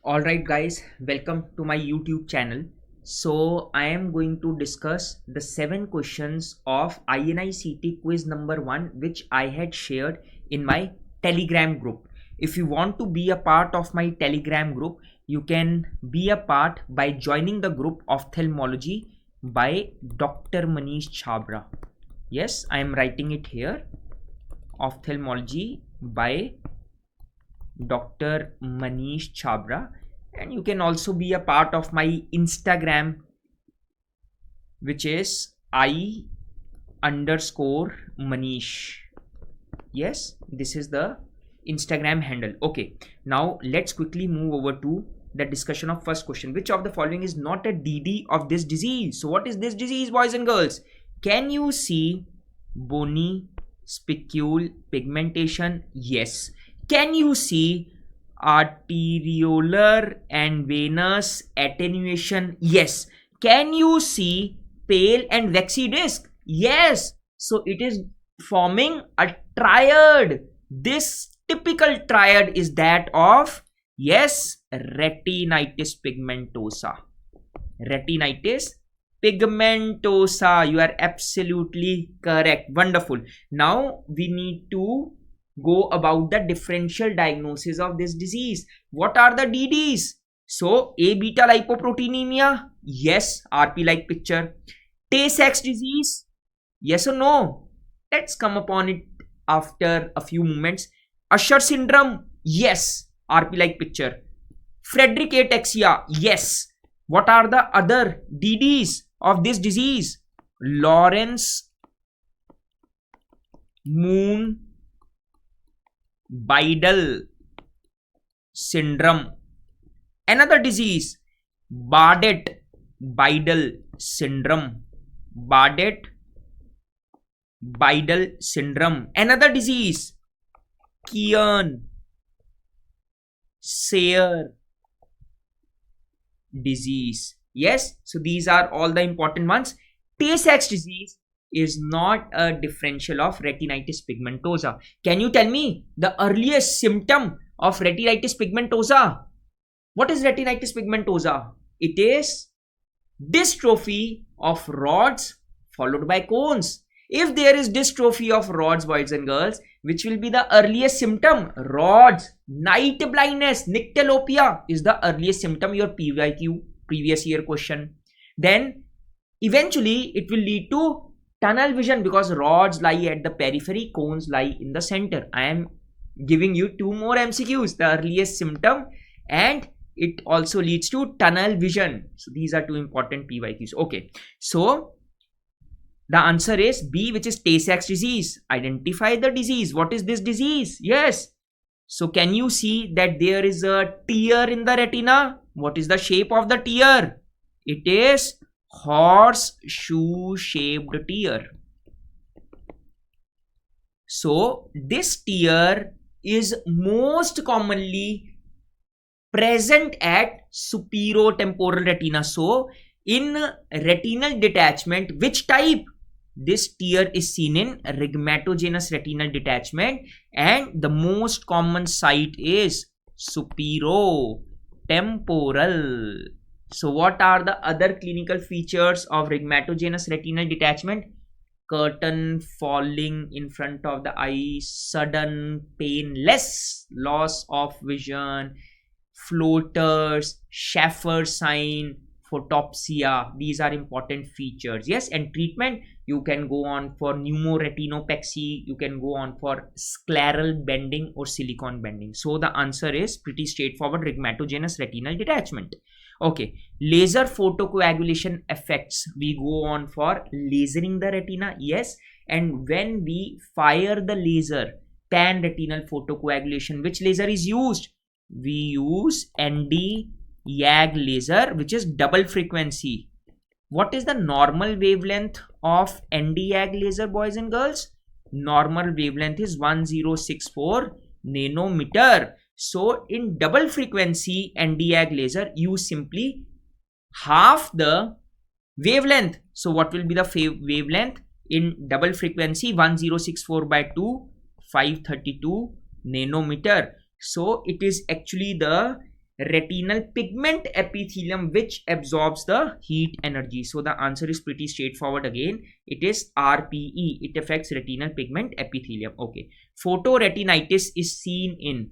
Alright guys, welcome to my YouTube channel. So I am going to discuss the 7 questions of INICET quiz number 1 which I had shared in my Telegram group. If you want to be a part of my Telegram group, you can be a part by joining the group Ophthalmology by Dr. Manish Chhabra. Yes, I am writing it here. Ophthalmology by Dr. Manish Chhabra, and you can also be a part of my Instagram, which is I_Manish. Yes, this is the Instagram handle. Okay, now let's quickly move over to the discussion of first question. Which of the following is not a DD of this disease? So what is this disease, boys and girls? Can you see bony spicule pigmentation? Yes. Can you see arteriolar and venous attenuation? Yes. Can you see pale and waxy disc? Yes. So it is forming a triad. This typical triad is that of, yes, retinitis pigmentosa. Retinitis pigmentosa. You are absolutely correct. Wonderful. Now we need to go about the differential diagnosis of this disease. What are the DDs? So A beta lipoproteinemia, yes, RP like picture. Tay-Sachs disease, yes or no? Let's come upon it after a few moments. Usher syndrome, yes, RP like picture. Friedreich ataxia, yes. What are the other DDs of this disease? Lawrence Moon Bidal syndrome. Another disease, Bardet Bidal syndrome. Bardet Bidal syndrome. Another disease, Kearns-Sayre disease. Yes, so these are all the important ones. Tay-Sachs disease is not a differential of retinitis pigmentosa. Can you tell me the earliest symptom of retinitis pigmentosa? What is retinitis pigmentosa? It is dystrophy of rods followed by cones. If there is dystrophy of rods, boys and girls, which will be the earliest symptom? Rods. Night blindness, nyctalopia is the earliest symptom, your PYQ previous year question. Then eventually it will lead to tunnel vision because rods lie at the periphery, cones lie in the center. I am giving you 2 more MCQs, the earliest symptom, and it also leads to tunnel vision. So these are 2 important PYQs. Okay, so the answer is B, which is Tay-Sachs disease. Identify the disease. What is this disease? Yes. So can you see that there is a tear in the retina? What is the shape of the tear? It is horseshoe shaped tear. So this tear is most commonly present at superotemporal retina. So in retinal detachment, which type? This tear is seen in rhegmatogenous retinal detachment, and the most common site is superotemporal. So what are the other clinical features of rhegmatogenous retinal detachment? Curtain falling in front of the eye, sudden painless loss of vision, floaters, Schaffer sign, photopsia. These are important features. Yes, and treatment, you can go on for pneumoretinopexy, you can go on for scleral bending or silicon bending. So the answer is pretty straightforward, rhegmatogenous retinal detachment. Okay, laser photocoagulation effects, we go on for lasering the retina. Yes, and when we fire the laser, pan retinal photocoagulation, which laser is used? We use ND-YAG laser, which is double frequency. What is the normal wavelength of ND-YAG laser, boys and girls? Normal wavelength is 1064 nanometer. So in double frequency ND-YAG laser, you simply half the wavelength. So what will be the wavelength in double frequency? 1064 by 2, 532 nanometer. So it is actually the retinal pigment epithelium which absorbs the heat energy. So the answer is pretty straightforward again. It is RPE. It affects retinal pigment epithelium. Okay. Photoretinitis is seen in,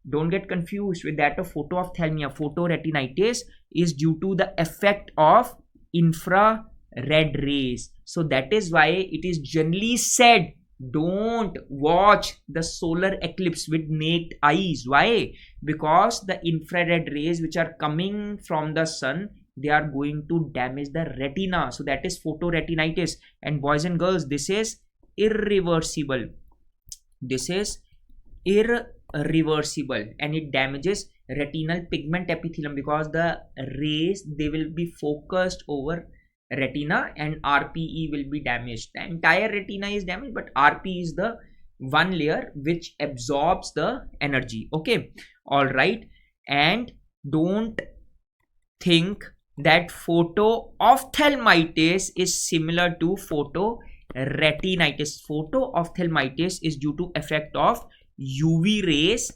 don't get confused with that of photoophthalmia. Photoretinitis is due to the effect of infrared rays. So that is why it is generally said, don't watch the solar eclipse with naked eyes. Why? Because the infrared rays which are coming from the sun, they are going to damage the retina. So that is photoretinitis. And boys and girls, this is irreversible. This is irreversible, and it damages retinal pigment epithelium because the rays, they will be focused over retina and RPE will be damaged. The entire retina is damaged, but RPE is the one layer which absorbs the energy. Okay, all right. And don't think that photoophthalmitis is similar to photoretinitis. Photoophthalmitis is due to effect of UV rays,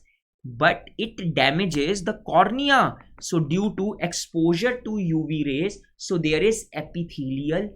but it damages the cornea. So due to exposure to UV rays, so there is epithelial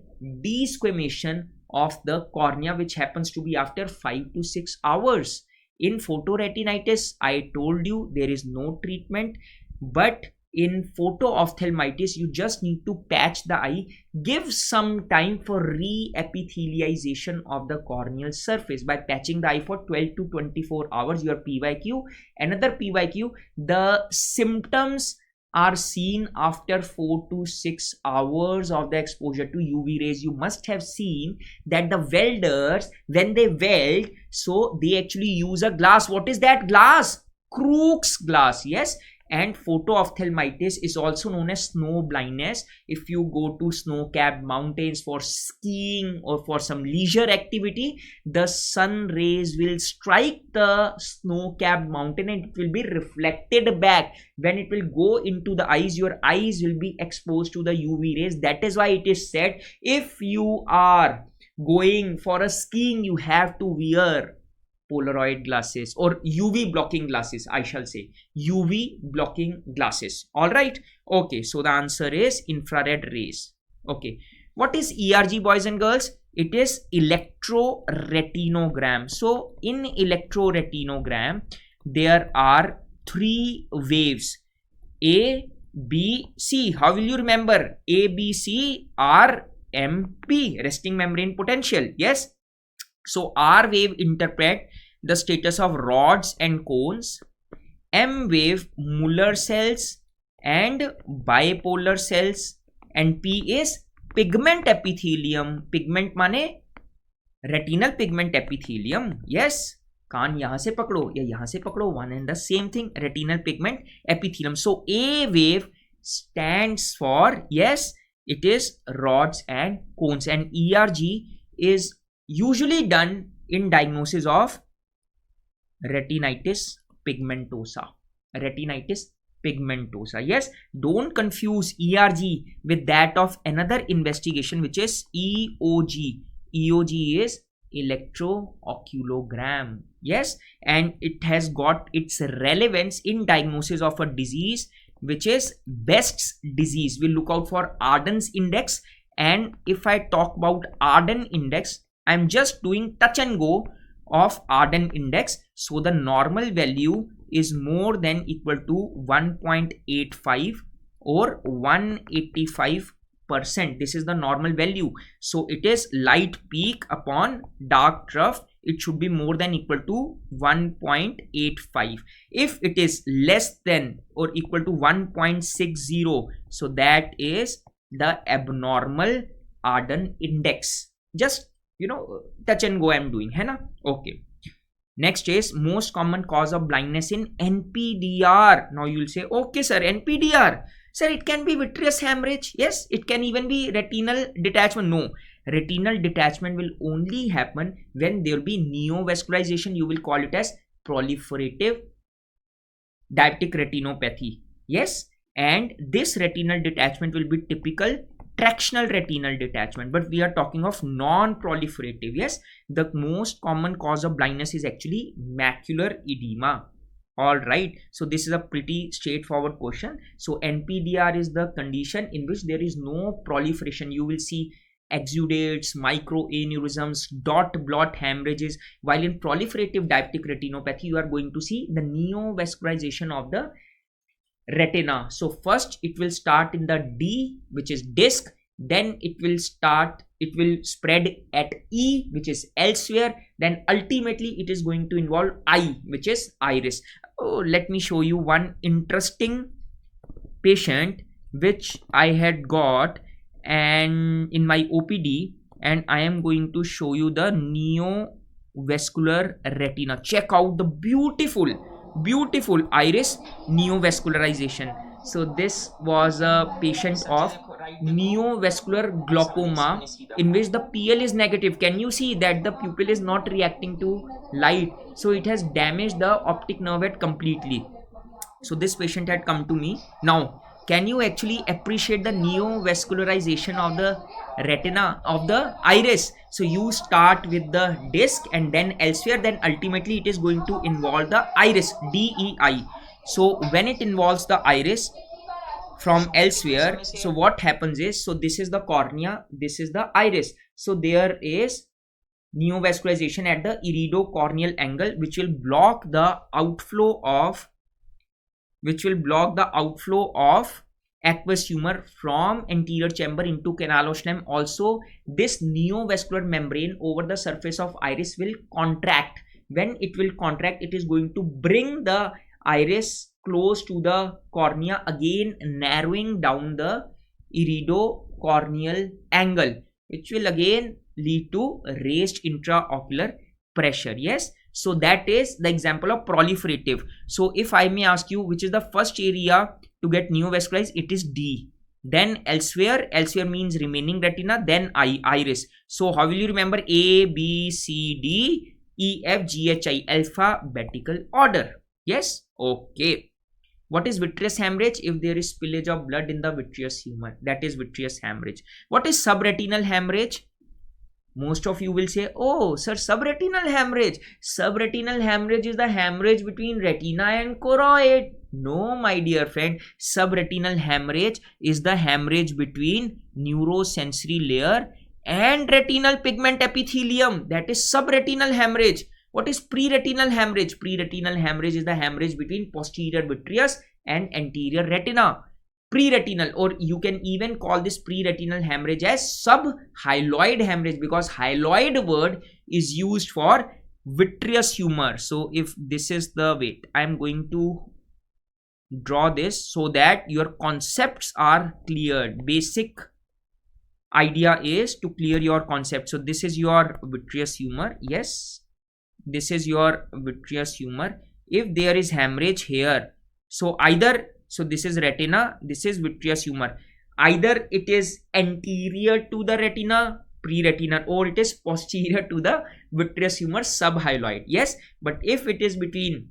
desquamation of the cornea, which happens to be after 5 to 6 hours. In photoretinitis, I told you there is no treatment, but in photoophthalmitis, you just need to patch the eye, give some time for re-epithelialization of the corneal surface by patching the eye for 12 to 24 hours. Your PYQ. Another PYQ, the symptoms are seen after 4 to 6 hours of the exposure to UV rays. You must have seen that the welders, when they weld, so they actually use a glass. What is that glass? Crookes glass. Yes. And photoophthalmitis is also known as snow blindness. If you go to snow-capped mountains for skiing or for some leisure activity, the sun rays will strike the snow-capped mountain and it will be reflected back. When it will go into the eyes, your eyes will be exposed to the UV rays. That is why it is said, if you are going for a skiing, you have to wear Polaroid glasses or UV blocking glasses, I shall say UV blocking glasses. All right. Okay. So the answer is infrared rays. Okay. What is ERG, boys and girls? It is electroretinogram. So in electroretinogram, there are 3 waves, A, B, C. How will you remember? A, B, C, R, M, P, resting membrane potential. Yes. So R wave interpret the status of rods and cones, M wave Muller cells and bipolar cells, and P is pigment epithelium. Pigment माने retinal pigment epithelium. Yes, कान यहाँ से पकड़ो या यहाँ से पकड़ो, one and the same thing, retinal pigment epithelium. So A wave stands for, yes, it is rods and cones, and ERG is usually done in diagnosis of retinitis pigmentosa. Retinitis pigmentosa. Yes, don't confuse ERG with that of another investigation, which is EOG. EOG is electrooculogram. Yes, and it has got its relevance in diagnosis of a disease which is Best's disease. We'll look out for Arden's index, and if I talk about Arden index, I'm just doing touch and go of Arden index. So the normal value is more than equal to 1.85 or 185%. This is the normal value. So it is light peak upon dark trough. It should be more than equal to 1.85. If it is less than or equal to 1.60, so that is the abnormal Arden index. Just touch and go I'm doing, hai na? Okay. Next is most common cause of blindness in NPDR. Now you'll say, okay sir, NPDR. Sir, it can be vitreous hemorrhage. Yes, it can even be retinal detachment. No, retinal detachment will only happen when there will be neovascularization. You will call it as proliferative diabetic retinopathy. Yes, and this retinal detachment will be typical tractional retinal detachment, but we are talking of non-proliferative. Yes, the most common cause of blindness is actually macular edema. All right, so this is a pretty straightforward question. So NPDR is the condition in which there is no proliferation. You will see exudates, microaneurysms, dot blot hemorrhages, while in proliferative diabetic retinopathy you are going to see the neovascularization of the retina. So first it will start in the D, which is disc, then it will spread at E, which is elsewhere, then ultimately it is going to involve I, which is iris. Oh, let me show you one interesting patient which I had got and in my OPD, and I am going to show you the neovascular retina. Check out the beautiful iris neovascularization. So this was a patient of neovascular glaucoma in which the PL is negative. Can you see that the pupil is not reacting to light? So it has damaged the optic nerve completely. So this patient had come to me. Now can you actually appreciate the neovascularization of the retina of the iris? So you start with the disc and then elsewhere, then ultimately it is going to involve the iris, DEI. So when it involves the iris from elsewhere, so what happens is, so this is the cornea, this is the iris. So there is neovascularization at the iridocorneal angle, which will block the outflow of aqueous humor from anterior chamber into canal osculum. Also, this neovascular membrane over the surface of iris will contract. When it will contract, it is going to bring the iris close to the cornea, again narrowing down the iridocorneal angle, which will again lead to raised intraocular pressure. Yes, so that is the example of proliferative. So if I may ask you, which is the first area to get neovascularized, it is D. Then elsewhere means remaining retina, then iris. So how will you remember? A, B, C, D, E, F, G, H, I, alphabetical order. Yes, okay. What is vitreous hemorrhage? If there is spillage of blood in the vitreous humor, that is vitreous hemorrhage. What is subretinal hemorrhage? Most of you will say, oh sir, subretinal hemorrhage. Subretinal hemorrhage is the hemorrhage between retina and choroid. No, my dear friend, subretinal hemorrhage is the hemorrhage between neurosensory layer and retinal pigment epithelium. That is subretinal hemorrhage. What is preretinal hemorrhage? Preretinal hemorrhage is the hemorrhage between posterior vitreous and anterior retina. Preretinal, or you can even call this preretinal hemorrhage as subhyaloid hemorrhage, because hyaloid word is used for vitreous humor. So if this is the weight, I am going to draw this so that your concepts are cleared. Basic idea is to clear your concept. So this is your vitreous humor. Yes, this is your vitreous humor. If there is hemorrhage here, so either, so this is retina, this is vitreous humor, either it is anterior to the retina, preretinal, or it is posterior to the vitreous humor, subhyaloid. Yes, but if it is between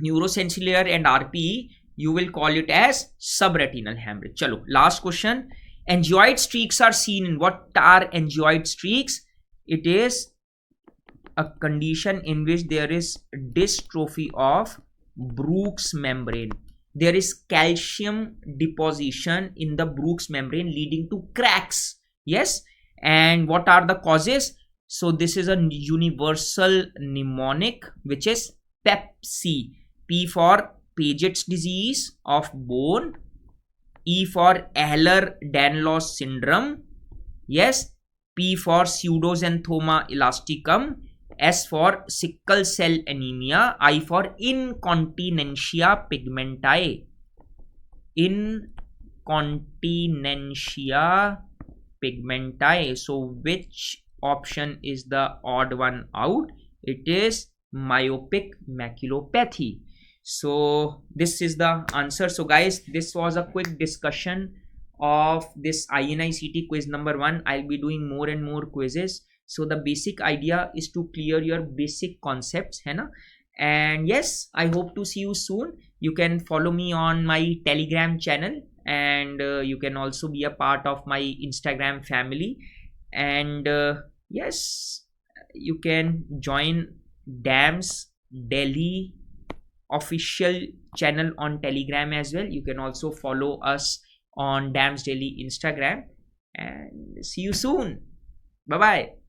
neurosensory layer and RPE, you will call it as subretinal hemorrhage. Chalo, last question. Angioid streaks are seen in. What are angioid streaks? It is a condition in which there is dystrophy of Bruch's membrane. There is calcium deposition in the Bruch's membrane leading to cracks. Yes, and what are the causes? So this is a universal mnemonic, which is PEPC. P for Paget's disease of bone, E for Ehlers-Danlos syndrome, yes, P for pseudoxanthoma elasticum, S for sickle cell anemia, I for incontinentia pigmentae. Incontinentia pigmentae. So which option is the odd one out? It is myopic maculopathy. So this is the answer. So guys, this was a quick discussion of this INICET quiz number 1. I'll be doing more and more quizzes. So the basic idea is to clear your basic concepts, है ना? And yes, I hope to see you soon. You can follow me on my Telegram channel, and you can also be a part of my Instagram family. And yes, you can join DAMS Delhi official channel on Telegram as well. You can also follow us on Dams Daily Instagram, and see you soon. Bye bye.